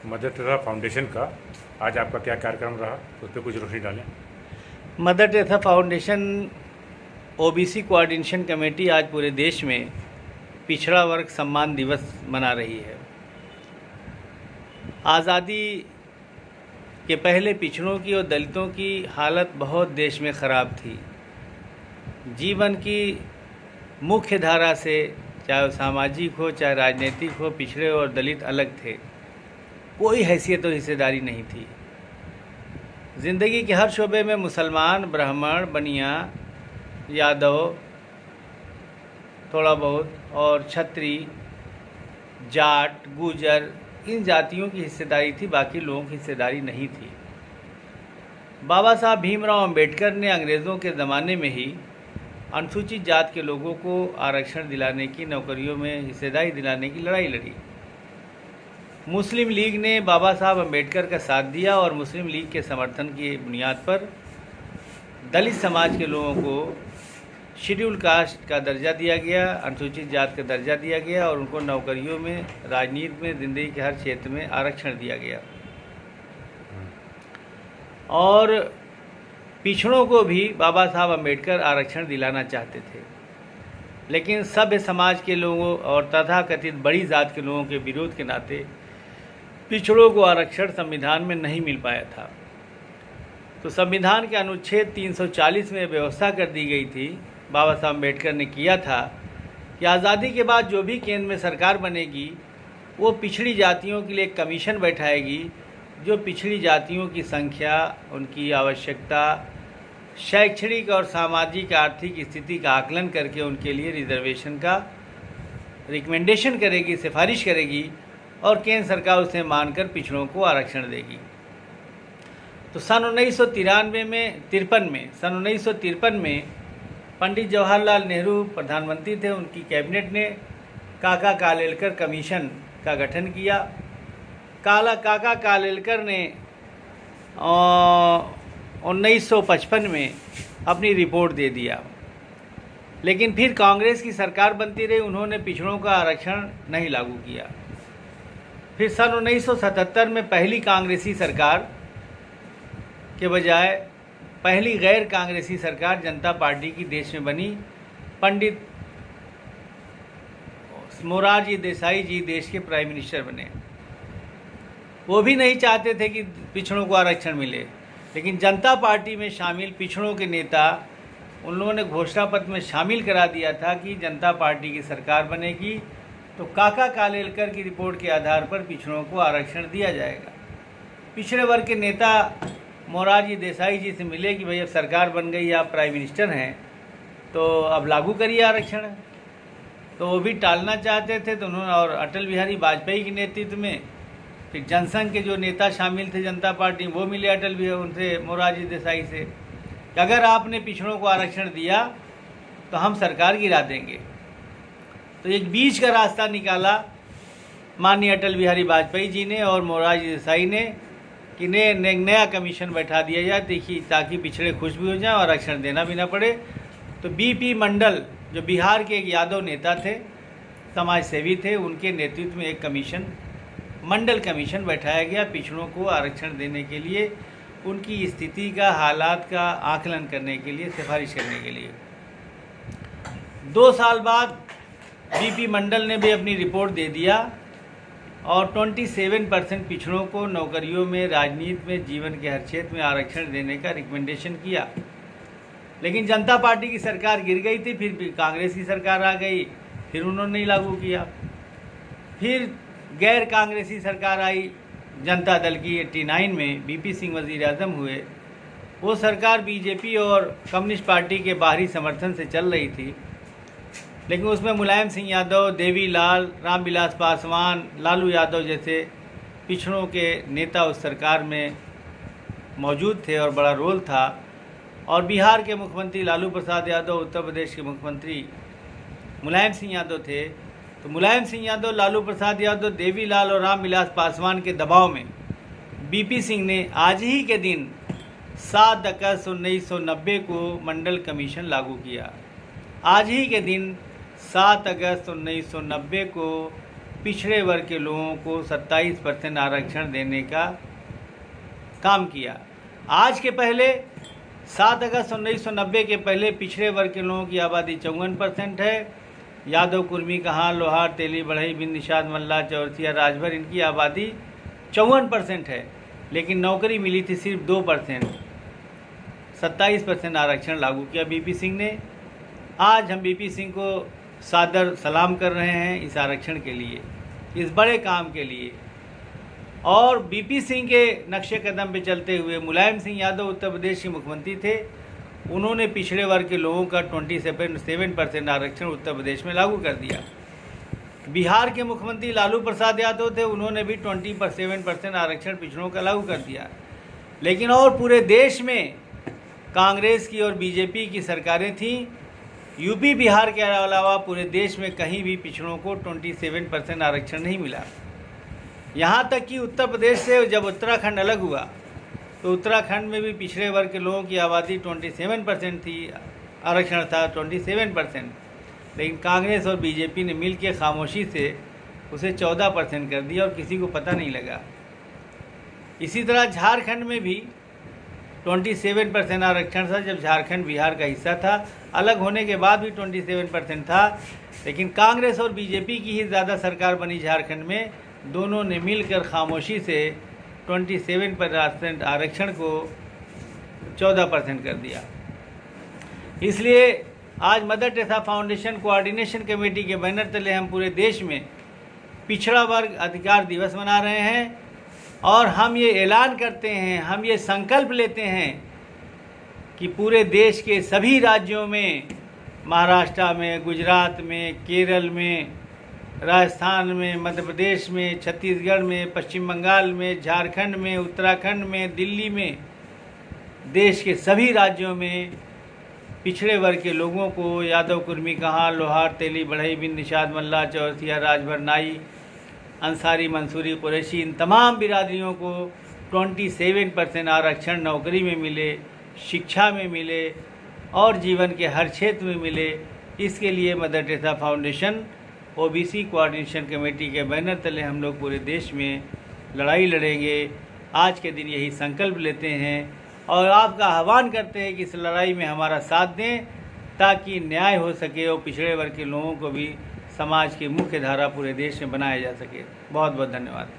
Mother Teresa foundation का आज आपका क्या कार्यक्रम रहा, उस पर कुछ रोशनी डालें। Mother Teresa foundation OBC coordination committee आज पूरे देश में पिछड़ा वर्ग सम्मान दिवस मना रही है। आज़ादी के पहले पिछड़ों की और दलितों की हालत बहुत देश में ख़राब थी। जीवन की मुख्य धारा से, चाहे वो सामाजिक हो चाहे राजनीतिक हो, पिछड़े और दलित अलग थे। कोई हैसियत और हिस्सेदारी नहीं थी। ज़िंदगी के हर शोबे में मुसलमान, ब्राह्मण, बनिया, यादव थोड़ा बहुत और छत्री, जाट, गुजर, इन जातियों की हिस्सेदारी थी, बाकी लोगों की हिस्सेदारी नहीं थी। बाबा साहब भीमराव अंबेडकर ने अंग्रेज़ों के ज़माने में ही अनुसूचित जात के लोगों को आरक्षण दिलाने की, नौकरियों में हिस्सेदारी दिलाने की लड़ाई लड़ी। मुस्लिम लीग ने बाबा साहब अंबेडकर का साथ दिया और मुस्लिम लीग के समर्थन की बुनियाद पर दलित समाज के लोगों को शेड्यूल कास्ट का दर्जा दिया गया, अनुसूचित जात का दर्जा दिया गया और उनको नौकरियों में, राजनीति में, ज़िंदगी के हर क्षेत्र में आरक्षण दिया गया। और पिछड़ों को भी बाबा साहब अंबेडकर आरक्षण दिलाना चाहते थे, लेकिन सभ्य समाज के लोगों और तथाकथित बड़ी जात के लोगों के विरोध के नाते पिछड़ों को आरक्षण संविधान में नहीं मिल पाया था। तो संविधान के अनुच्छेद 340 में व्यवस्था कर दी गई थी, बाबा साहब अम्बेडकर ने किया था कि आज़ादी के बाद जो भी केंद्र में सरकार बनेगी वो पिछड़ी जातियों के लिए एक कमीशन बैठाएगी, जो पिछड़ी जातियों की संख्या, उनकी आवश्यकता, शैक्षणिक और सामाजिक आर्थिक स्थिति का आकलन करके उनके लिए रिजर्वेशन का रिकमेंडेशन करेगी, सिफारिश करेगी और केंद्र सरकार उसे मानकर पिछड़ों को आरक्षण देगी। तो सन 1953 में पंडित जवाहरलाल नेहरू प्रधानमंत्री थे, उनकी कैबिनेट ने काका कालेलकर कमीशन का गठन किया। काका कालेलकर ने 1955 में अपनी रिपोर्ट दे दिया, लेकिन फिर कांग्रेस की सरकार बनती रही, उन्होंने पिछड़ों का आरक्षण नहीं लागू किया। फिर सन 1977 में पहली कांग्रेसी सरकार के बजाय पहली गैर कांग्रेसी सरकार जनता पार्टी की देश में बनी। पंडित मोरारजी देसाई जी देश के प्राइम मिनिस्टर बने। वो भी नहीं चाहते थे कि पिछड़ों को आरक्षण मिले, लेकिन जनता पार्टी में शामिल पिछड़ों के नेता, उन लोगों ने घोषणा पत्र में शामिल करा दिया था कि जनता पार्टी की सरकार बनेगी तो काका कालेलकर की रिपोर्ट के आधार पर पिछड़ों को आरक्षण दिया जाएगा। पिछड़े वर्ग के नेता मोरारजी देसाई जी से मिले कि भाई अब सरकार बन गई, आप प्राइम मिनिस्टर हैं, तो अब लागू करिए आरक्षण। तो वो भी टालना चाहते थे, तो उन्होंने, और अटल बिहारी वाजपेयी के नेतृत्व में फिर जनसंघ के जो नेता शामिल थे जनता पार्टी, वो मिले अटल बिहारी उनसे, मोरारजी देसाई से, कि अगर आपने पिछड़ों को आरक्षण दिया तो हम सरकार गिरा देंगे। तो एक बीच का रास्ता निकाला माननीय अटल बिहारी वाजपेयी जी ने और मोरारजी देसाई ने कि नया कमीशन बैठा दिया जाए, देखिए, ताकि पिछड़े खुश भी हो जाएं और आरक्षण देना भी ना पड़े। तो बीपी मंडल, जो बिहार के एक यादव नेता थे, समाज सेवी थे, उनके नेतृत्व में एक कमीशन, मंडल कमीशन बैठाया गया पिछड़ों को आरक्षण देने के लिए, उनकी स्थिति का, हालात का आकलन करने के लिए, सिफारिश करने के लिए। 2 साल बाद बीपी मंडल ने भी अपनी रिपोर्ट दे दिया और 27% पिछड़ों को नौकरियों में, राजनीति में, जीवन के हर क्षेत्र में आरक्षण देने का रिकमेंडेशन किया। लेकिन जनता पार्टी की सरकार गिर गई थी, फिर कांग्रेस की सरकार आ गई, फिर उन्होंने नहीं लागू किया। फिर गैर कांग्रेसी सरकार आई जनता दल की 89 में, बीपी सिंह वज़ीर आज़म हुए। वो सरकार बीजेपी और कम्युनिस्ट पार्टी के बाहरी समर्थन से चल रही थी, लेकिन उसमें मुलायम सिंह यादव, देवी लाल, रामविलास पासवान, लालू यादव जैसे पिछड़ों के नेता उस सरकार में मौजूद थे और बड़ा रोल था। और बिहार के मुख्यमंत्री लालू प्रसाद यादव, उत्तर प्रदेश के मुख्यमंत्री मुलायम सिंह यादव थे। तो मुलायम सिंह यादव, लालू प्रसाद यादव, देवी लाल और रामविलास पासवान के दबाव में बीपी सिंह ने आज ही के दिन 7 अगस्त 1990 को मंडल कमीशन लागू किया। आज ही के दिन 7 अगस्त 1990 को पिछड़े वर्ग के लोगों को 27% आरक्षण देने का काम किया। आज के पहले 7 अगस्त 1990 के पहले पिछड़े वर्ग के लोगों की आबादी 54% है। यादव, कुर्मी, कहार, लोहार, तेली, बढ़ई, बिंद, निषाद, मल्ला, चौरसिया, राजभर, इनकी आबादी 54% है, लेकिन नौकरी मिली थी सिर्फ 2%। 27% आरक्षण लागू किया बीपी सिंह ने। आज हम बीपी सिंह को सादर सलाम कर रहे हैं इस आरक्षण के लिए, इस बड़े काम के लिए। और बीपी सिंह के नक्शे कदम पे चलते हुए मुलायम सिंह यादव उत्तर प्रदेश के मुख्यमंत्री थे। उन्होंने पिछड़े वर्ग के लोगों का 27% आरक्षण उत्तर प्रदेश में लागू कर दिया। बिहार के मुख्यमंत्री लालू प्रसाद यादव थे, उन्होंने भी 27% आरक्षण पिछड़ों का लागू कर दिया। लेकिन और पूरे देश में कांग्रेस की और बीजेपी की सरकारें थीं। यूपी, बिहार के अलावा पूरे देश में कहीं भी पिछड़ों को 27% आरक्षण नहीं मिला। यहाँ तक कि उत्तर प्रदेश से जब उत्तराखंड अलग हुआ तो उत्तराखंड में भी पिछड़े वर्ग के लोगों की आबादी 27% थी, आरक्षण था 27%, लेकिन कांग्रेस और बीजेपी ने मिलकर खामोशी से उसे 14% कर दिया और किसी को पता नहीं लगा। इसी तरह झारखंड में भी 27% आरक्षण था जब झारखंड बिहार का हिस्सा था। अलग होने के बाद भी 27% था, लेकिन कांग्रेस और बीजेपी की ही ज़्यादा सरकार बनी झारखंड में। दोनों ने मिलकर खामोशी से 27% आरक्षण को 14% कर दिया। इसलिए आज mother Teresa foundation coordination committee के बैनर तले हम पूरे देश में पिछड़ा वर्ग अधिकार दिवस मना रहे हैं और हम ये ऐलान करते हैं, हम ये संकल्प लेते हैं कि पूरे देश के सभी राज्यों में, महाराष्ट्र में, गुजरात में, केरल में, राजस्थान में, मध्य प्रदेश में, छत्तीसगढ़ में, पश्चिम बंगाल में, झारखंड में, उत्तराखंड में, दिल्ली में, देश के सभी राज्यों में पिछड़े वर्ग के लोगों को यादव, कुर्मी, कहार, लोहार, तेली, बढ़ई, बिंद, निषाद, मल्ला, चौरसिया, राजभर, नाई, अंसारी, मंसूरी, कुरैशी, इन तमाम बिरादरियों को 27% आरक्षण नौकरी में मिले, शिक्षा में मिले और जीवन के हर क्षेत्र में मिले। इसके लिए mother Teresa foundation OBC coordination committee के बैनर तले हम लोग पूरे देश में लड़ाई लड़ेंगे। आज के दिन यही संकल्प लेते हैं और आपका आह्वान करते हैं कि इस लड़ाई में हमारा साथ दें ताकि न्याय हो सके और पिछड़े वर्ग के लोगों को भी समाज की मुख्य धारा पूरे देश में बनाया जा सके। बहुत बहुत धन्यवाद।